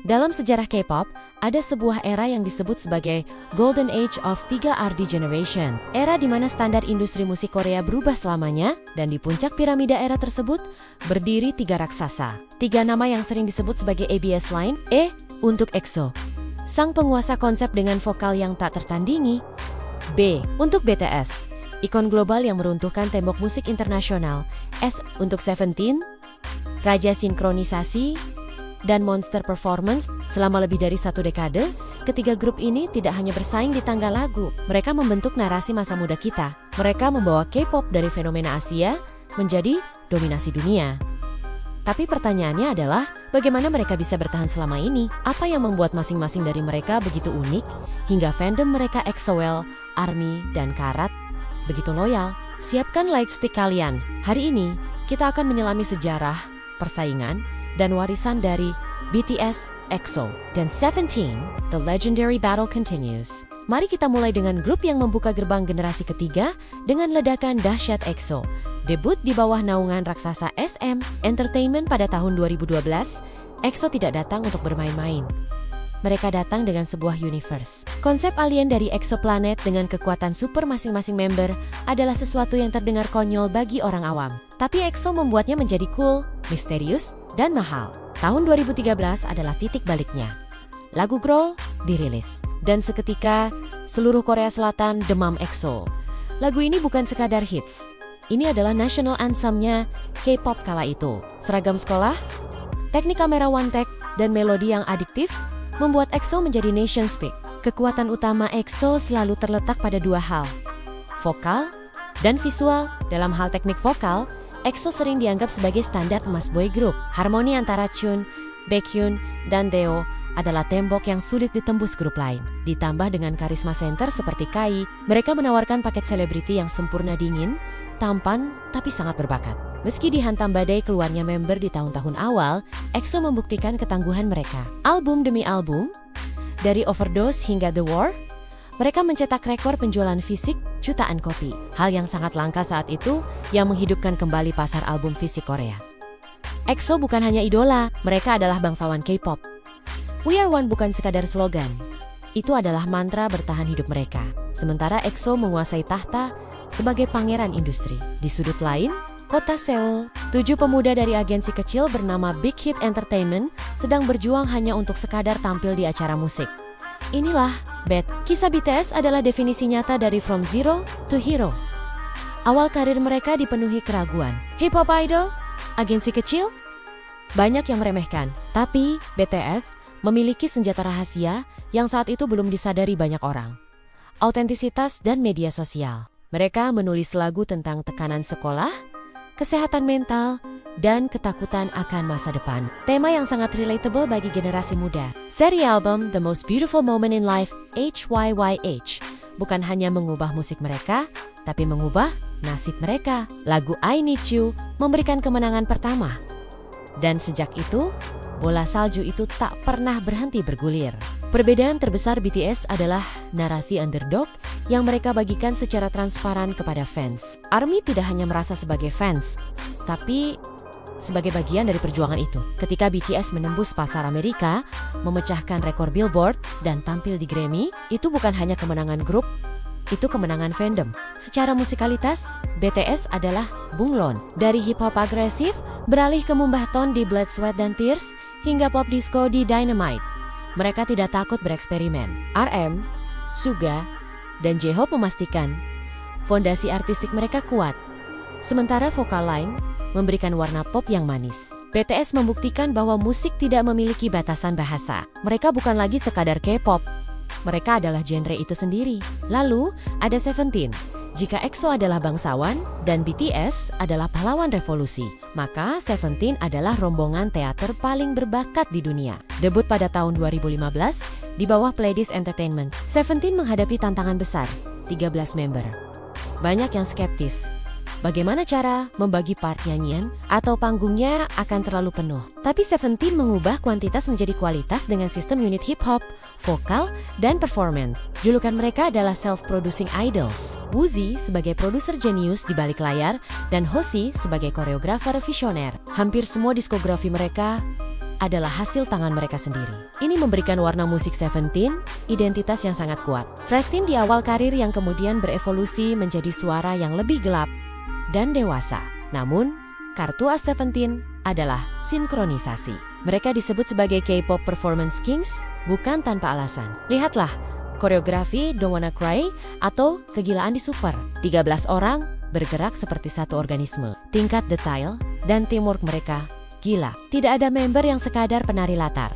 Dalam sejarah K-pop, ada sebuah era yang disebut sebagai Golden Age of 3RD Generation. Era di mana standar industri musik Korea berubah selamanya, dan di puncak piramida era tersebut, berdiri 3 raksasa. 3 nama yang sering disebut sebagai ABS Line. E untuk EXO, sang penguasa konsep dengan vokal yang tak tertandingi. B untuk BTS, ikon global yang meruntuhkan tembok musik internasional. S untuk Seventeen, raja sinkronisasi dan monster performance. Selama lebih dari 1 dekade, ketiga grup ini tidak hanya bersaing di tangga lagu, mereka membentuk narasi masa muda kita. Mereka membawa K-pop dari fenomena Asia menjadi dominasi dunia. Tapi pertanyaannya adalah, bagaimana mereka bisa bertahan selama ini? Apa yang membuat masing-masing dari mereka begitu unik, hingga fandom mereka EXO-L, ARMY, dan Karat begitu loyal? Siapkan lightstick kalian. Hari ini, kita akan menyelami sejarah, persaingan, dan warisan dari BTS, EXO, dan Seventeen. The legendary battle continues. Mari kita mulai dengan grup yang membuka gerbang generasi ketiga dengan ledakan dahsyat EXO. Debut di bawah naungan raksasa SM Entertainment pada tahun 2012, EXO tidak datang untuk bermain-main. Mereka datang dengan sebuah universe. Konsep alien dari exoplanet dengan kekuatan super masing-masing member adalah sesuatu yang terdengar konyol bagi orang awam. Tapi EXO membuatnya menjadi cool, misterius, dan mahal. Tahun 2013 adalah titik baliknya. Lagu Growl dirilis. Dan seketika, seluruh Korea Selatan demam EXO. Lagu ini bukan sekadar hits. Ini adalah national anthem-nya K-pop kala itu. Seragam sekolah, teknik kamera one take, dan melodi yang adiktif membuat EXO menjadi nation speak. Kekuatan utama EXO selalu terletak pada 2 hal, vokal dan visual. Dalam hal teknik vokal, EXO sering dianggap sebagai standar emas boy group. Harmoni antara Chun, Baekhyun, dan Tae adalah tembok yang sulit ditembus grup lain. Ditambah dengan karisma center seperti Kai, mereka menawarkan paket selebriti yang sempurna dingin, tampan, tapi sangat berbakat. Meski dihantam badai keluarnya member di tahun-tahun awal, EXO membuktikan ketangguhan mereka. Album demi album, dari Overdose hingga The War, mereka mencetak rekor penjualan fisik jutaan kopi. Hal yang sangat langka saat itu, yang menghidupkan kembali pasar album fisik Korea. EXO bukan hanya idola, mereka adalah bangsawan K-pop. We are one bukan sekadar slogan. Itu adalah mantra bertahan hidup mereka. Sementara EXO menguasai tahta sebagai pangeran industri. Di sudut lain, kota Seoul, 7 pemuda dari agensi kecil bernama Big Hit Entertainment sedang berjuang hanya untuk sekadar tampil di acara musik. Inilah BTS. Kisah BTS adalah definisi nyata dari From Zero to Hero. Awal karir mereka dipenuhi keraguan. Hip-hop idol? Agensi kecil? Banyak yang meremehkan. Tapi BTS memiliki senjata rahasia yang saat itu belum disadari banyak orang. Autentisitas dan media sosial. Mereka menulis lagu tentang tekanan sekolah, kesehatan mental, dan ketakutan akan masa depan. Tema yang sangat relatable bagi generasi muda. Seri album The Most Beautiful Moment in Life, HYYH, bukan hanya mengubah musik mereka, tapi mengubah nasib mereka. Lagu I Need You memberikan kemenangan pertama. Dan sejak itu, bola salju itu tak pernah berhenti bergulir. Perbedaan terbesar BTS adalah narasi underdog yang mereka bagikan secara transparan kepada fans. ARMY tidak hanya merasa sebagai fans, tapi sebagai bagian dari perjuangan itu. Ketika BTS menembus pasar Amerika, memecahkan rekor Billboard, dan tampil di Grammy, itu bukan hanya kemenangan grup, itu kemenangan fandom. Secara musikalitas, BTS adalah bunglon. Dari hip-hop agresif, beralih ke mumbah tone di Blood, Sweat, dan Tears, hingga pop disco di Dynamite. Mereka tidak takut bereksperimen. RM, Suga, dan J-Hope memastikan fondasi artistik mereka kuat. Sementara vokal line memberikan warna pop yang manis. BTS membuktikan bahwa musik tidak memiliki batasan bahasa. Mereka bukan lagi sekadar K-pop. Mereka adalah genre itu sendiri. Lalu, ada Seventeen. Jika EXO adalah bangsawan dan BTS adalah pahlawan revolusi, maka Seventeen adalah rombongan teater paling berbakat di dunia. Debut pada tahun 2015 di bawah Pledis Entertainment. Seventeen menghadapi tantangan besar, 13 member. Banyak yang skeptis. Bagaimana cara membagi part nyanyian atau panggungnya akan terlalu penuh. Tapi Seventeen mengubah kuantitas menjadi kualitas dengan sistem unit hip-hop, vokal, dan performance. Julukan mereka adalah self-producing idols. Woozi sebagai produser jenius di balik layar dan Hoshi sebagai koreografer visioner. Hampir semua diskografi mereka adalah hasil tangan mereka sendiri. Ini memberikan warna musik Seventeen, identitas yang sangat kuat. Frestin di awal karir yang kemudian berevolusi menjadi suara yang lebih gelap dan dewasa. Namun, kartu as Seventeen adalah sinkronisasi. Mereka disebut sebagai K-pop Performance Kings bukan tanpa alasan. Lihatlah, koreografi Don't Wanna Cry atau Kegilaan di Super. 13 orang bergerak seperti satu organisme. Tingkat detail dan teamwork mereka gila. Tidak ada member yang sekadar penari latar.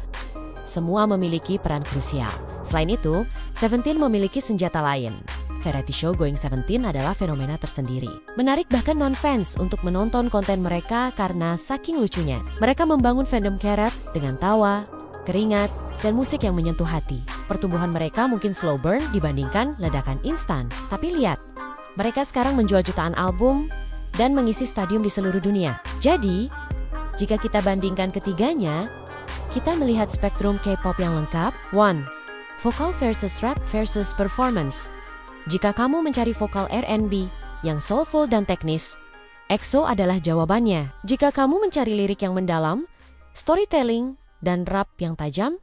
Semua memiliki peran krusial. Selain itu, Seventeen memiliki senjata lain. Variety show Going Seventeen adalah fenomena tersendiri. Menarik bahkan non-fans untuk menonton konten mereka karena saking lucunya. Mereka membangun fandom karet dengan tawa, keringat, dan musik yang menyentuh hati. Pertumbuhan mereka mungkin slow burn dibandingkan ledakan instan. Tapi lihat, mereka sekarang menjual jutaan album dan mengisi stadium di seluruh dunia. Jadi, jika kita bandingkan ketiganya, kita melihat spektrum K-pop yang lengkap. 1. Vokal versus rap versus performance. Jika kamu mencari vokal R&B yang soulful dan teknis, EXO adalah jawabannya. Jika kamu mencari lirik yang mendalam, storytelling, dan rap yang tajam,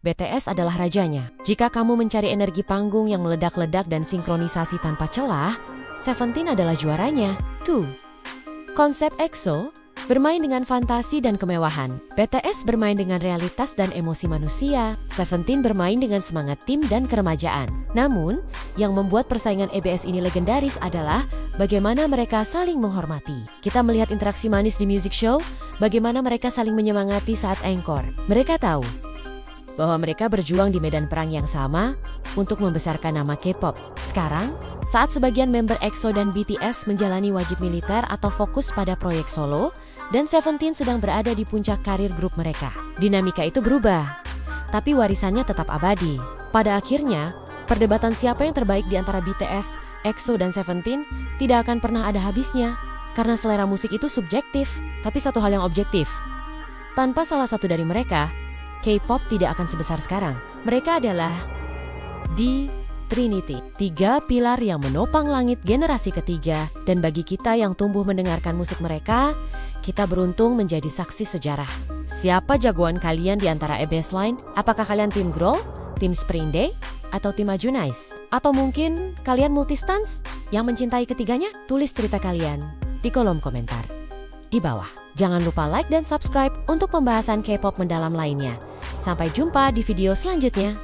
BTS adalah rajanya. Jika kamu mencari energi panggung yang meledak-ledak dan sinkronisasi tanpa celah, Seventeen adalah juaranya. 2. Konsep EXO bermain dengan fantasi dan kemewahan. BTS bermain dengan realitas dan emosi manusia. Seventeen bermain dengan semangat tim dan keremajaan. Namun, yang membuat persaingan EBS ini legendaris adalah bagaimana mereka saling menghormati. Kita melihat interaksi manis di music show, bagaimana mereka saling menyemangati saat encore. Mereka tahu bahwa mereka berjuang di medan perang yang sama untuk membesarkan nama K-pop. Sekarang, saat sebagian member EXO dan BTS menjalani wajib militer atau fokus pada proyek solo, dan Seventeen sedang berada di puncak karir grup mereka. Dinamika itu berubah, tapi warisannya tetap abadi. Pada akhirnya, perdebatan siapa yang terbaik di antara BTS, EXO, dan Seventeen tidak akan pernah ada habisnya, karena selera musik itu subjektif, tapi satu hal yang objektif. Tanpa salah satu dari mereka, K-pop tidak akan sebesar sekarang. Mereka adalah The Trinity, 3 pilar yang menopang langit generasi ketiga, dan bagi kita yang tumbuh mendengarkan musik mereka, kita beruntung menjadi saksi sejarah. Siapa jagoan kalian di antara EBS line? Apakah kalian tim Grohl, tim Spring Day, atau tim Ajunice? Atau mungkin kalian multistans yang mencintai ketiganya? Tulis cerita kalian di kolom komentar di bawah. Jangan lupa like dan subscribe untuk pembahasan K-pop mendalam lainnya. Sampai jumpa di video selanjutnya.